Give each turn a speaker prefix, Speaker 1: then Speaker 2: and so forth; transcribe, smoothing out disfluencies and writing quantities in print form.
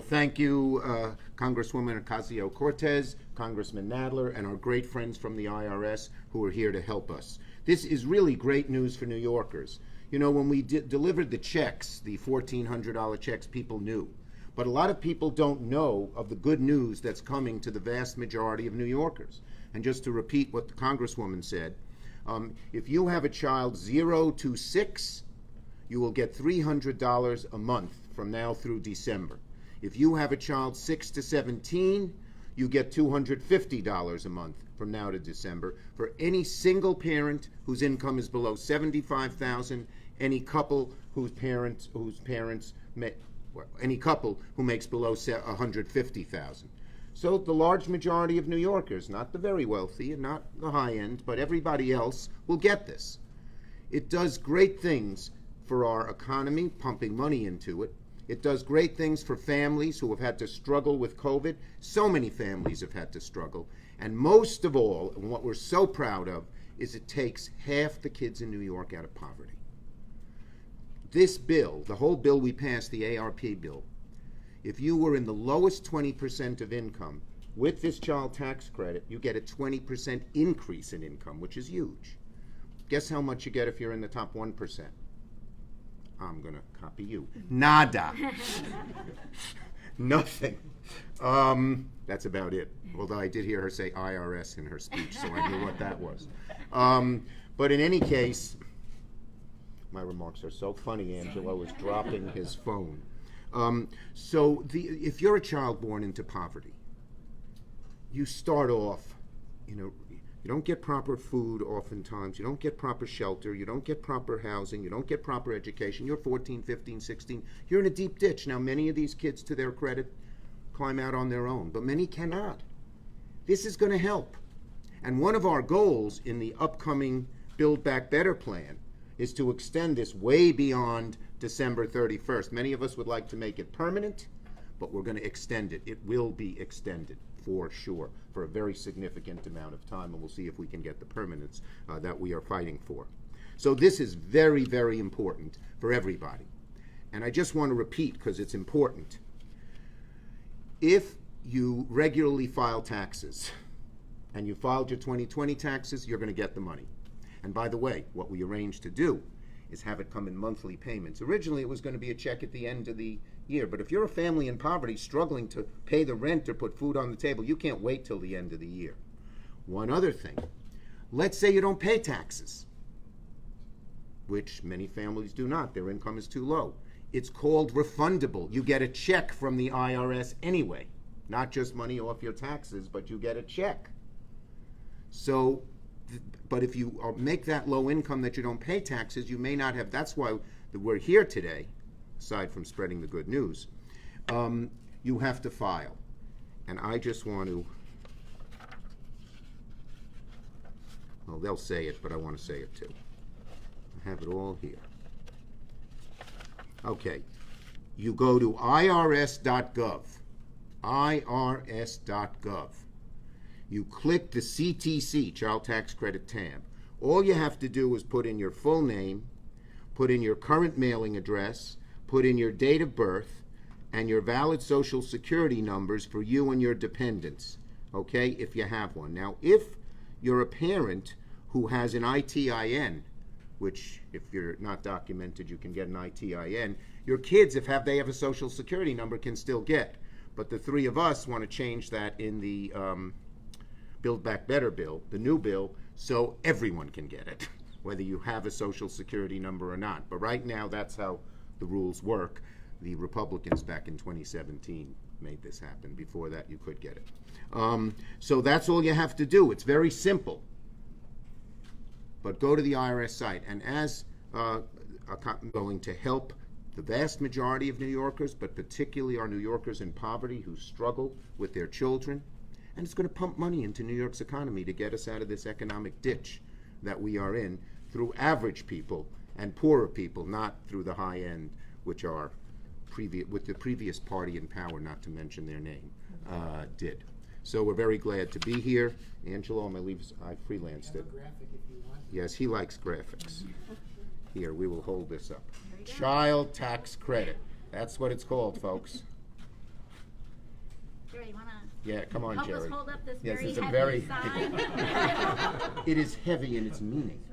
Speaker 1: thank you, Congresswoman Ocasio-Cortez, Congressman Nadler, and our great friends from the IRS who are here to help us. This is really great news for New Yorkers. You know, when we delivered the checks, the $1,400 checks, people knew. But a lot of people don't know of the good news that's coming to the vast majority of New Yorkers. And just to repeat what the Congresswoman said, if you have a child 0 to 6, you will get $300 a month from now through December. If you have a child 6 to 17, you get $250 a month from now to December. For any single parent whose income is below $75,000, any couple any couple who makes below $150,000. So the large majority of New Yorkers, not the very wealthy and not the high end, but everybody else will get this. It does great things for our economy, pumping money into it. It does great things for families who have had to struggle with COVID. So many families have had to struggle. And most of all, and what we're so proud of, is it takes half the kids in New York out of poverty. This bill, the whole bill we passed, the ARP bill, if you were in the lowest 20% of income, with this child tax credit, you get a 20% increase in income, which is huge. Guess how much you get if you're in the top 1%? I'm going to copy you. Nada. Nothing. That's about it. Although I did hear her say IRS in her speech, so I knew what that was. But in any case, my remarks are so funny. Angelo is dropping his phone. If you're a child born into poverty, you start off, you don't get proper food oftentimes, you don't get proper shelter, you don't get proper housing, you don't get proper education. You're 14, 15, 16, you're in a deep ditch. Now, many of these kids, to their credit, climb out on their own, but many cannot. This is going to help. And one of our goals in the upcoming Build Back Better plan is to extend this way beyond December 31st. Many of us would like to make it permanent, but we're going to extend it. It will be extended for sure for a very significant amount of time, and we'll see if we can get the permanence that we are fighting for. So this is very, very important for everybody. And I just want to repeat, because it's important. If you regularly file taxes and you filed your 2020 taxes, you're going to get the money. And by the way, what we arranged to do is have it come in monthly payments. Originally, it was going to be a check at the end of the year. But if you're a family in poverty struggling to pay the rent or put food on the table, you can't wait till the end of the year. One other thing. Let's say you don't pay taxes, which many families do not. Their income is too low. It's called refundable. You get a check from the IRS anyway. Not just money off your taxes, but you get a check. So, but if you make that low income that you don't pay taxes, you may not have. That's why we're here today, aside from spreading the good news. You have to file. And I just want to, well, they'll say it, but I want to say it too. I have it all here. Okay. You go to irs.gov. irs.gov. You click the CTC, Child Tax Credit tab. All you have to do is put in your full name, put in your current mailing address, put in your date of birth, and your valid Social Security numbers for you and your dependents, okay, if you have one. Now, if you're a parent who has an ITIN, which if you're not documented, you can get an ITIN, your kids, if they have a Social Security number, can still get. But the three of us want to change that in the Build Back Better bill, the new bill, so everyone can get it, whether you have a Social Security number or not. But right now, that's how the rules work. The Republicans back in 2017 made this happen. Before that, you could get it. So that's all you have to do. It's very simple. But go to the IRS site, and as I'm going to help the vast majority of New Yorkers, but particularly our New Yorkers in poverty who struggle with their children, and it's going to pump money into New York's economy to get us out of this economic ditch that we are in through average people and poorer people, not through the high end, which are with the previous party in power, not to mention their name, did. So we're very glad to be here. Angelo, on my leaves, I freelanced it. Yes, he likes graphics. Here, we will hold this up. Child tax credit. That's what it's called, folks.
Speaker 2: Jerry, you want to
Speaker 1: Yeah, come on,
Speaker 2: help
Speaker 1: Jerry.
Speaker 2: us hold up this
Speaker 1: Yes,
Speaker 2: very
Speaker 1: it's a
Speaker 2: heavy
Speaker 1: very
Speaker 2: sign?
Speaker 1: It is heavy in its meaning.